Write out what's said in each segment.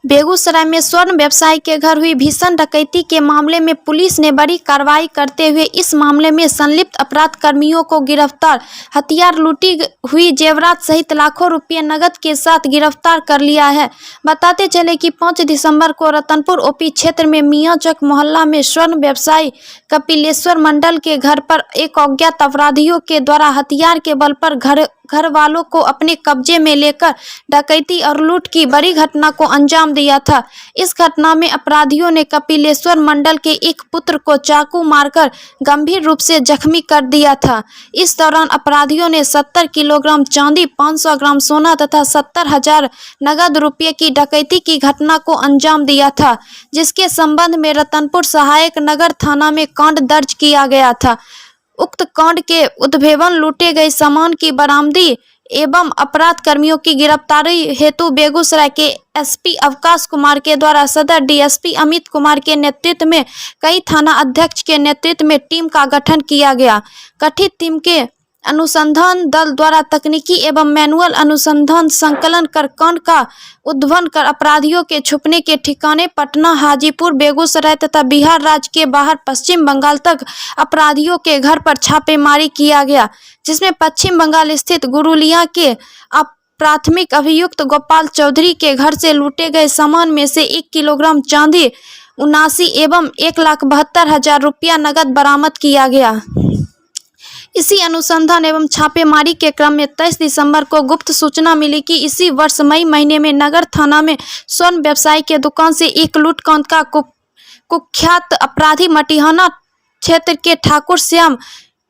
बेगूसराय में स्वर्ण व्यवसायी के घर हुई भीषण डकैती के मामले में पुलिस ने बड़ी कार्रवाई करते हुए इस मामले में संलिप्त अपराध कर्मियों को गिरफ्तार, हथियार, लूटी हुई जेवरात सहित लाखों रुपये नकद के साथ गिरफ्तार कर लिया है। बताते चले कि 5 दिसंबर को रतनपुर ओपी क्षेत्र में मियाँचक मोहल्ला में स्वर्ण व्यवसायी कपिलेश्वर मंडल के घर पर एक अज्ञात अपराधियों के द्वारा हथियार के बल पर घर वालों को अपने कब्जे में लेकर डकैती और लूट की बड़ी घटना को अंजाम दिया था। इस घटना में अपराधियों ने कपिलेश्वर मंडल के एक पुत्र को चाकू मारकर गंभीर रूप से जख्मी कर दिया था। इस दौरान अपराधियों ने 70 किलोग्राम चांदी, 500 ग्राम सोना तथा 70,000 नगद रुपये की डकैती की घटना को अंजाम दिया था, जिसके संबंध में रतनपुर सहायक नगर थाना में कांड दर्ज किया गया था। उक्त कांड के उद्भेदन, लूटे गए सामान की बरामदी एवं अपराध कर्मियों की गिरफ्तारी हेतु बेगूसराय के एसपी अवकाश कुमार के द्वारा सदर डीएसपी अमित कुमार के नेतृत्व में कई थाना अध्यक्ष के नेतृत्व में टीम का गठन किया गया। गठित टीम के अनुसंधान दल द्वारा तकनीकी एवं मैनुअल अनुसंधान संकलन कर कांड का उद्भवन कर अपराधियों के छुपने के ठिकाने पटना, हाजीपुर, बेगूसराय तथा बिहार राज्य के बाहर पश्चिम बंगाल तक अपराधियों के घर पर छापेमारी किया गया, जिसमें पश्चिम बंगाल स्थित गुरुलिया के प्राथमिक अभियुक्त गोपाल चौधरी के घर से लूटे गए सामान में से 1 किलोग्राम चांदी, 79 एवं 1,72,000 रुपया नगद बरामद किया गया। इसी अनुसंधान एवं छापेमारी के क्रम में 23 दिसंबर को गुप्त सूचना मिली कि इसी वर्ष मई महीने में नगर थाना में स्वर्ण व्यवसायी के दुकान से एक लूटकांड का कुख्यात अपराधी मटिहाना क्षेत्र के ठाकुर श्याम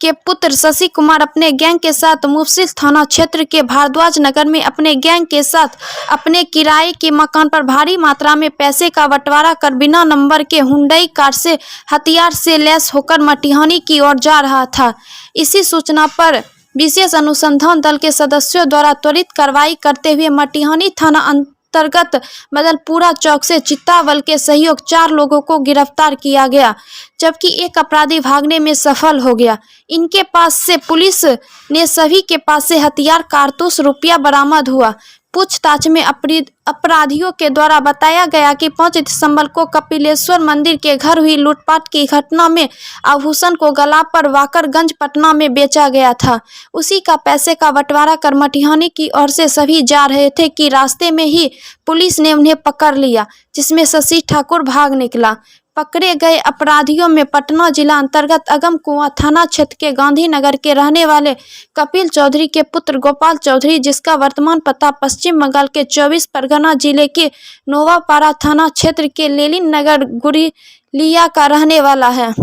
के पुत्र शशि कुमार अपने गैंग के साथ मुफस्सिल थाना क्षेत्र के भारद्वाज नगर में अपने गैंग के साथ अपने किराए के मकान पर भारी मात्रा में पैसे का बंटवारा कर बिना नंबर के हुंडई कार से हथियार से लैस होकर मटिहानी की ओर जा रहा था। इसी सूचना पर विशेष अनुसंधान दल के सदस्यों द्वारा त्वरित कार्रवाई करते हुए मटिहानी थाना अंतर्गत बदलपुरा चौक से चित्तावल के सहयोग 4 लोगों को गिरफ्तार किया गया, जबकि एक अपराधी भागने में सफल हो गया। इनके पास से पुलिस ने सभी के पास से हथियार, कारतूस, रुपया बरामद हुआ। पूछताछ में अपराधियों के द्वारा बताया गया कि 5 दिसंबर को कपिलेश्वर मंदिर के घर हुई लूटपाट की घटना में आभूषण को गला पर वाकरगंज पटना में बेचा गया था। उसी का पैसे का बंटवारा कर मटिहानी की ओर से सभी जा रहे थे कि रास्ते में ही पुलिस ने उन्हें पकड़ लिया, जिसमें शशि ठाकुर भाग निकला। पकड़े गए अपराधियों में पटना जिला अंतर्गत अगमकुआं थाना क्षेत्र के गांधीनगर के रहने वाले कपिल चौधरी के पुत्र गोपाल चौधरी, जिसका वर्तमान पता पश्चिम बंगाल के 24 परगना जिले के नोवापाड़ा थाना क्षेत्र के लेलिन नगर गुरुलिया का रहने वाला है।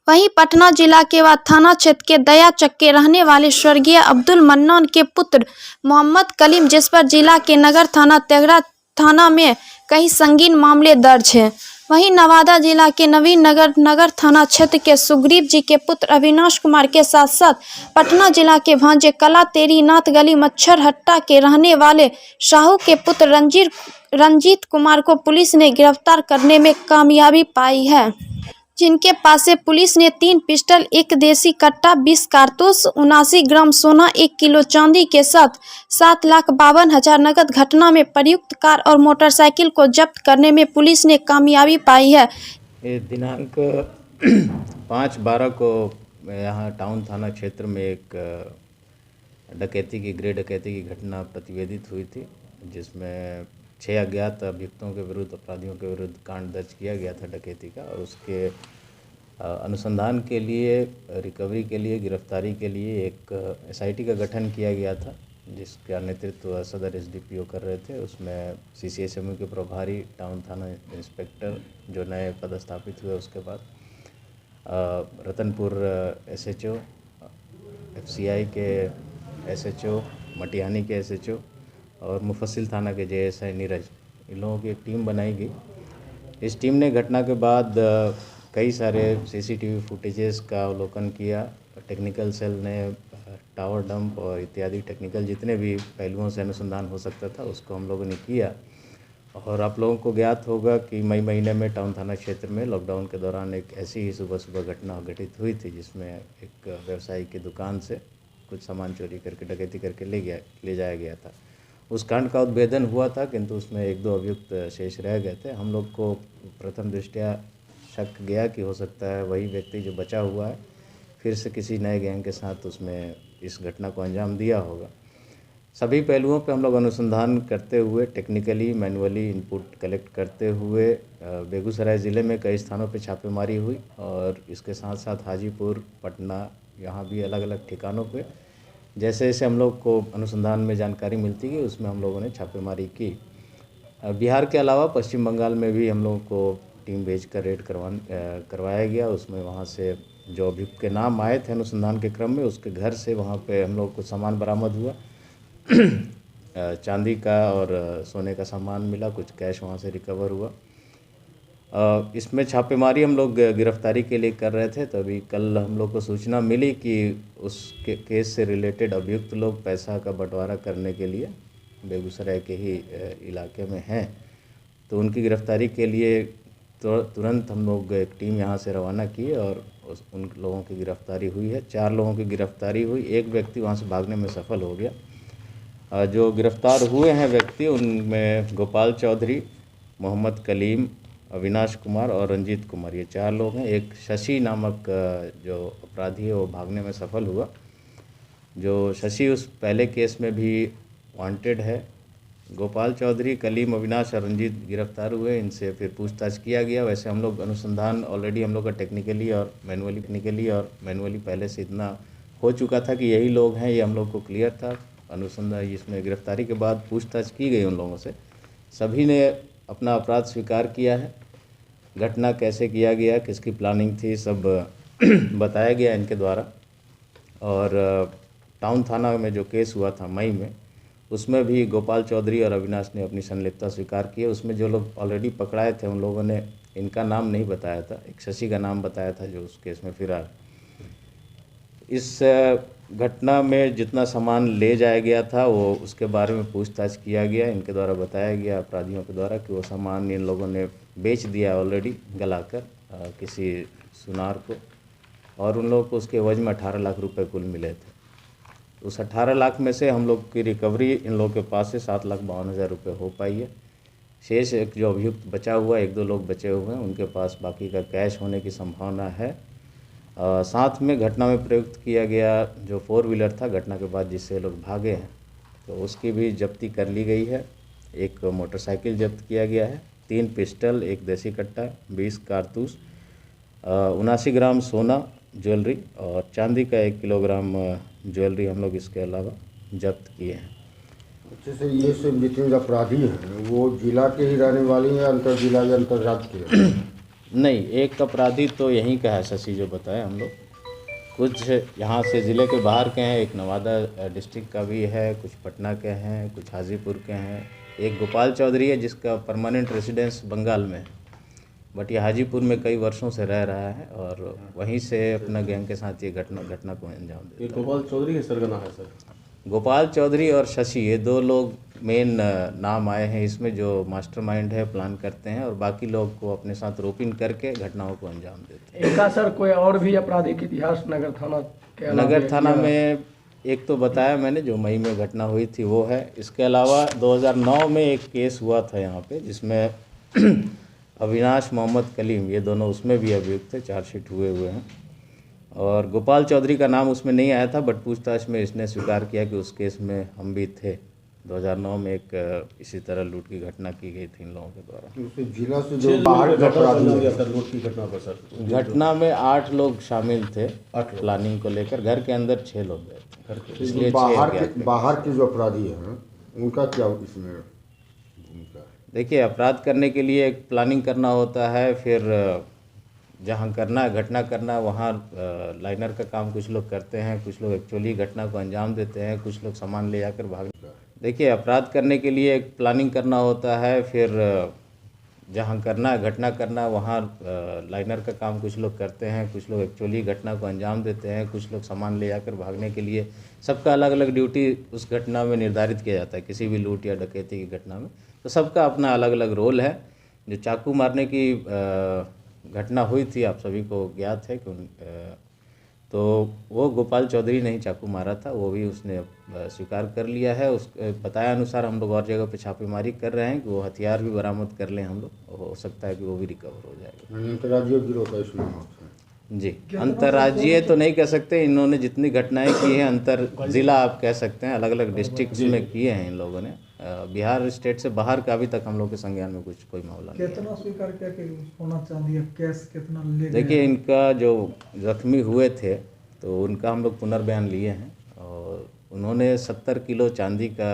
वहीं पटना जिला के बाद थाना क्षेत्र के दयाचक के रहने वाले स्वर्गीय अब्दुल मन्नान के पुत्र मोहम्मद कलीम, जिस पर जिला के नगर थाना तेघड़ा थाना में कई संगीन मामले दर्ज हैं। वहीं नवादा जिला के नवीन नगर थाना क्षेत्र के सुग्रीव जी के पुत्र अविनाश कुमार के साथ साथ पटना जिला के भांजे कला तेरी नाथ गली मच्छर हट्टा के रहने वाले शाहू के पुत्र रंजीत कुमार को पुलिस ने गिरफ्तार करने में कामयाबी पाई है, जिनके पास से पुलिस ने 3 पिस्टल, 1 देसी कट्टा, 20 कारतूस, 79 ग्राम सोना, 1 किलो चांदी के साथ 7,52,000 नगद घटना में प्रयुक्त कार और मोटरसाइकिल को जब्त करने में पुलिस ने कामयाबी पाई है। दिनांक 5/12 को यहाँ टाउन थाना क्षेत्र में एक गृह डकैती की घटना प्रतिवेदित हुई थी, जिसमें 6 अज्ञात अभियुक्तों के विरुद्ध, अपराधियों के विरुद्ध कांड दर्ज किया गया था डकैती का, और उसके अनुसंधान के लिए, रिकवरी के लिए, गिरफ्तारी के लिए एक एसआईटी का गठन किया गया था, जिसका नेतृत्व सदर एसडीपीओ कर रहे थे। उसमें सीसीएसएमयू के प्रभारी, टाउन थाना इंस्पेक्टर जो नए पदस्थापित हुए, उसके बाद रतनपुर एसएचओ, एफसीआई के एसएचओ, मटिहानी के एसएचओ और मुफस्सिल थाना के जेएसआई नीरज, इन लोगों की एक टीम बनाई गई। इस टीम ने घटना के बाद कई सारे सीसीटीवी फुटेजेस का अवलोकन किया। टेक्निकल सेल ने टावर डंप और इत्यादि टेक्निकल जितने भी पहलुओं से अनुसंधान हो सकता था, उसको हम लोगों ने किया। और आप लोगों को ज्ञात होगा कि मई महीने में टाउन थाना क्षेत्र में लॉकडाउन के दौरान एक ऐसी ही सुबह घटना घटित हुई थी, जिसमें एक व्यवसायी की दुकान से कुछ सामान चोरी करके, डकैती करके ले जाया गया था। उस कांड का उद्भेदन हुआ था, किंतु उसमें 1-2 अभियुक्त शेष रह गए थे। हम लोग को प्रथम दृष्टया शक गया कि हो सकता है वही व्यक्ति जो बचा हुआ है फिर से किसी नए गैंग के साथ उसमें इस घटना को अंजाम दिया होगा। सभी पहलुओं पे हम लोग अनुसंधान करते हुए, टेक्निकली मैनुअली इनपुट कलेक्ट करते हुए बेगूसराय ज़िले में कई स्थानों पे छापेमारी हुई और इसके साथ साथ हाजीपुर, पटना, यहाँ भी अलग अलग ठिकानों पे जैसे जैसे हम लोग को अनुसंधान में जानकारी मिलती गई उसमें हम लोगों ने छापेमारी की। बिहार के अलावा पश्चिम बंगाल में भी हम लोगों को टीम भेजकर रेड करवाया गया। उसमें वहाँ से जो अभियुक्त के नाम आए थे अनुसंधान के क्रम में, उसके घर से वहाँ पे हम लोग को सामान बरामद हुआ। चांदी का और सोने का सामान मिला, कुछ कैश वहाँ से रिकवर हुआ। इसमें छापेमारी हम लोग गिरफ्तारी के लिए कर रहे थे, तभी कल हम लोग को सूचना मिली कि उस केस से रिलेटेड अभियुक्त लोग पैसा का बंटवारा करने के लिए बेगूसराय के ही इलाके में हैं। तो उनकी गिरफ्तारी के लिए तुरंत हम लोग एक टीम यहाँ से रवाना की और उन लोगों की गिरफ्तारी हुई है। 4 लोगों की गिरफ्तारी हुई, एक व्यक्ति वहाँ से भागने में सफल हो गया। जो गिरफ्तार हुए हैं व्यक्ति, उनमें गोपाल चौधरी, मोहम्मद कलीम, अविनाश कुमार और रंजीत कुमार, ये 4 लोग हैं। एक शशि नामक जो अपराधी है वो भागने में सफल हुआ। जो शशि उस पहले केस में भी वांटेड है। गोपाल चौधरी, कलीम, अविनाश और रंजीत गिरफ्तार हुए, इनसे फिर पूछताछ किया गया। वैसे हम लोग अनुसंधान ऑलरेडी हम लोग का टेक्निकली और मैनुअली पहले से इतना हो चुका था कि यही लोग हैं, ये हम लोग को क्लियर था। अनुसंधान इसमें गिरफ्तारी के बाद पूछताछ की गई उन लोगों से, सभी ने अपना अपराध स्वीकार किया है। घटना कैसे किया गया, किसकी प्लानिंग थी, सब बताया गया इनके द्वारा। और टाउन थाना में जो केस हुआ था मई में, उसमें भी गोपाल चौधरी और अविनाश ने अपनी संलिप्तता स्वीकार की है। उसमें जो लोग ऑलरेडी पकड़ाए थे उन लोगों ने इनका नाम नहीं बताया था, एक शशि का नाम बताया था जो उस केस में फिरार। इस घटना में जितना सामान ले जाया गया था वो उसके बारे में पूछताछ किया गया। इनके द्वारा बताया गया अपराधियों के द्वारा कि वो सामान इन लोगों ने बेच दिया ऑलरेडी गलाकर किसी सुनार को, और उन लोगों को उसके एवज में 18 लाख रुपए कुल मिले थे। उस 18 लाख में से हम लोग की रिकवरी इन लोगों के पास से 7,52,000 रुपये हो पाई है। शेष एक जो अभियुक्त बचा हुआ, 1-2 लोग बचे हुए हैं, उनके पास बाकी का कैश होने की संभावना है। साथ में घटना में प्रयुक्त किया गया जो 4 व्हीलर था घटना के बाद जिससे लोग भागे हैं, तो उसकी भी जब्ती कर ली गई है। एक मोटरसाइकिल जब्त किया गया है, 3 पिस्टल, 1 देसी कट्टा, 20 कारतूस, 79 ग्राम सोना ज्वेलरी और चांदी का 1 किलोग्राम ज्वेलरी हम लोग इसके अलावा जब्त किए हैं। जैसे ये सब जितने अपराधी हैं वो जिला के ही रहने वाले हैं, अंतर जिला या अंतर राज्य के? नहीं, एक अपराधी तो यहीं का है, शशि जो बताया हम लोग। कुछ यहाँ से ज़िले के बाहर के हैं, एक नवादा डिस्ट्रिक्ट का भी है, कुछ पटना के हैं, कुछ हाजीपुर के हैं। एक गोपाल चौधरी है जिसका परमानेंट रेसिडेंस बंगाल में है, बट ये हाजीपुर में कई वर्षों से रह रहा है और वहीं से अपना गैंग के साथ ये घटना को अंजाम देता है। गोपाल चौधरी के सरगना है सर? गोपाल चौधरी और शशि, ये 2 लोग मेन नाम आए हैं इसमें, जो मास्टरमाइंड है, प्लान करते हैं और बाकी लोग को अपने साथ रोपिंग करके घटनाओं को अंजाम देते हैं। इनका सर कोई और भी आपराधिक इतिहास नगर थाना के अलावा? नगर थाना में एक तो बताया मैंने जो मई में घटना हुई थी वो है। इसके अलावा 2009 में एक केस हुआ था यहाँ पे जिसमें अविनाश, मोहम्मद कलीम, ये दोनों उसमें भी अभियुक्त थे, चार्जशीट हुए हैं। और गोपाल चौधरी का नाम उसमें नहीं आया था, बट पूछताछ में इसने स्वीकार किया कि उस केस में हम भी थे। 2009 में एक इसी तरह लूट की घटना की गई थी इन लोगों के द्वारा। जिला से जो बाहर के अपराधी हैं, सर लूट की घटना पर सर? घटना में 8 लोग शामिल थे प्लानिंग को लेकर। घर के अंदर 6 लोग गए थे, इसलिए 6 बाहर के जो अपराधी हैं उनका क्या इसमें भूमिका है? देखिए, अपराध करने के लिए एक प्लानिंग करना होता है, फिर जहाँ करना है, घटना करना है, वहाँ लाइनर का काम कुछ लोग करते हैं, कुछ लोग एक्चुअली घटना को अंजाम देते हैं, कुछ लोग सामान ले जाकर भाग। देखिए, अपराध करने के लिए एक प्लानिंग करना होता है, फिर जहाँ करना है, घटना करना है, वहाँ लाइनर का काम कुछ लोग करते हैं, कुछ लोग एक्चुअली घटना को अंजाम देते हैं, कुछ लोग सामान ले जाकर भागने के लिए। सबका अलग अलग ड्यूटी उस घटना में निर्धारित किया जाता है, किसी भी लूट या डकैती की घटना में। तो सबका अपना अलग अलग रोल है। जो चाकू मारने की घटना हुई थी, आप सभी को ज्ञात है कि तो वो गोपाल चौधरी ने ही चाकू मारा था, वो भी उसने स्वीकार कर लिया है। उस बताया अनुसार हम लोग और जगह पे छापेमारी कर रहे हैं कि वो हथियार भी बरामद कर लें हम लोग, हो सकता है कि वो भी रिकवर हो जाएगा। अंतर्राज्यीय गिरोह का इसमें हाथ है। जी, अंतर्राज्यीय तो नहीं कह सकते, इन्होंने जितनी घटनाएं की हैं अंतर ज़िला आप कह सकते हैं, अलग अलग डिस्ट्रिक्ट्स में किए हैं इन लोगों ने। बिहार स्टेट से बाहर का अभी तक हम लोग के संज्ञान में कुछ कोई मामला नहीं है। कितना स्वीकार किया कि सोना चांदी या कैश कितना ले गए? देखिए, इनका जो जख्मी हुए थे तो उनका हम लोग पुनर्बयान लिए हैं और उन्होंने 70 किलो चांदी का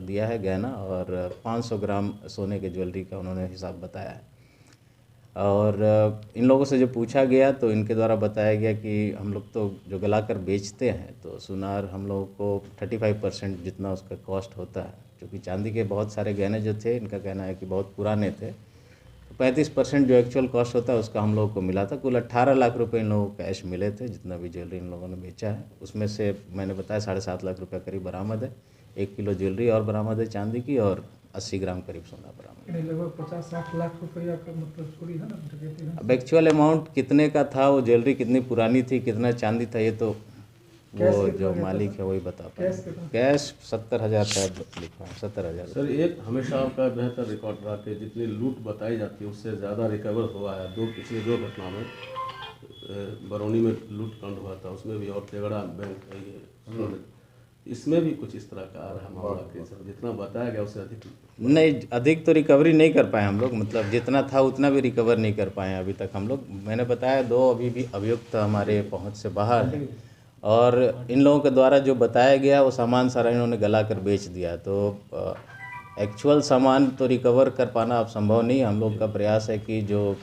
दिया है गहना और 500 ग्राम सोने के ज्वेलरी का उन्होंने हिसाब बताया है। और इन लोगों से जो पूछा गया तो इनके द्वारा बताया गया कि हम लोग तो जो गला कर बेचते हैं तो सुनार हम लोगों को 35% जितना उसका कॉस्ट होता है, क्योंकि चांदी के बहुत सारे गहने जो थे इनका कहना है कि बहुत पुराने थे, तो 35% जो एक्चुअल कॉस्ट होता है उसका हम लोगों को मिला था। कुल 18 लाख रुपए इन लोगों को कैश मिले थे, जितना भी ज्वेलरी इन लोगों ने बेचा है उसमें से मैंने बताया 7.5 लाख रुपये करीब बरामद है। 1 किलो ज्वेलरी और बरामद है चांदी की और 80 ग्राम करीब सोना बरामद। लगभग 50-60 लाख रुपया का मतलब चोरी है ना, डकैती है। अब एक्चुअल अमाउंट कितने का था, वो ज्वेलरी कितनी पुरानी थी, कितना चांदी था, ये तो वो जो मालिक है वही बता पाए। कैश 70,000 शायद लिखा है, 70,000। सर एक हमेशा आपका बेहतर रिकॉर्ड रहा कि जितनी लूट बताई जाती है उससे ज़्यादा रिकवर हुआ है। पिछले दो घटना में बरौनी में लूट कांड हुआ था, उसमें भी और तेगड़ा बैंक है ये, इसमें भी कुछ इस तरह का आ रहा है मामला के सर, जितना बताया गया उससे अधिक नहीं, अधिक तो रिकवरी नहीं कर पाए हम लोग, मतलब जितना था उतना भी रिकवर नहीं कर पाए अभी तक हम लोग। मैंने बताया 2 अभी भी अभियुक्त हमारे पहुंच से बाहर हैं और इन लोगों के द्वारा जो बताया गया वो सामान सारा इन्होंने गला कर बेच दिया, तो एक्चुअल सामान तो रिकवर कर पाना अब संभव नहीं। हम लोग का प्रयास है कि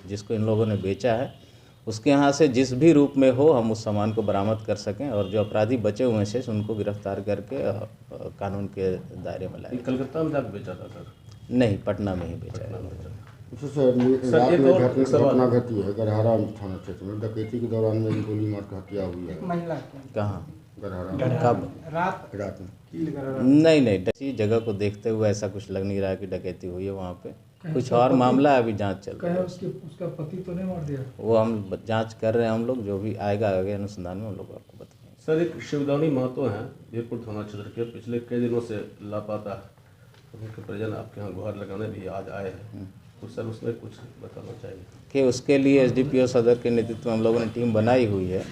जिसको इन लोगों ने बेचा है उसके यहाँ से जिस भी रूप में हो हम उस सामान को बरामद कर सकें और जो अपराधी बचे हुए हैं उनको गिरफ्तार करके कानून के दायरे में लाएं। कलकत्ता में जाकर बेचा था सर? नहीं, पटना में ही बेचा है। अच्छा सर, रात में घटना घटी है गरहरा थाना क्षेत्र में, डकैती के दौरान में गोली मार कर हत्या हुई है। महिला कहाँ? गरहरा कब? रात में। नहीं, इसी जगह को देखते हुए ऐसा कुछ लग नहीं रहा कि डकैती हुई है वहाँ पे। कुछ और मामला अभी जांच चल रहा है। उसका पति तो नहीं मार दिया? वो हम जांच कर रहे हैं हम लोग, जो भी आएगा आगे अनुसंधान में हम लोग आपको बताएंगे। सर एक शिवदानी महतो हैं वीरपुर थाना क्षेत्र के, पिछले कई दिनों से लापता है, उनके परिजन आपके यहाँ गुहार लगाने भी आज आए हैं, तो सर उसमें कुछ बताना चाहिए कि उसके लिए SDPO सदर के नेतृत्व में हम लोगों ने टीम बनाई हुई है।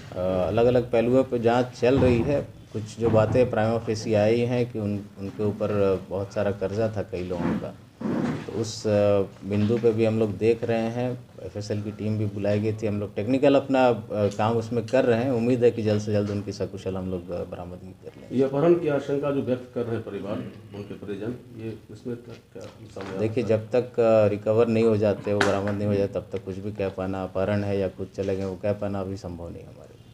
अलग अलग पहलुओं पर जांच चल रही है। कुछ जो बातें प्राइमा फेसी आई हैं कि उनके ऊपर बहुत सारा कर्जा था कई लोगों का, तो उस बिंदु पे भी हम लोग देख रहे हैं। FSL की टीम भी बुलाई गई थी, हम लोग टेक्निकल अपना काम उसमें कर रहे हैं। उम्मीद है कि जल्द से जल्द उनकी सकुशल हम लोग बरामदगी कर लेंगे। ये अपहरण की आशंका जो व्यक्त कर रहे हैं परिवार, उनके परिजन, ये इसमें क्या समझ? देखिए, जब तक रिकवर नहीं हो जाते, वो बरामद नहीं हो जाते, तब तक कुछ भी कह पाना, अपहरण है या खुद चले गए वो कह पाना अभी संभव नहीं हमारे लिए।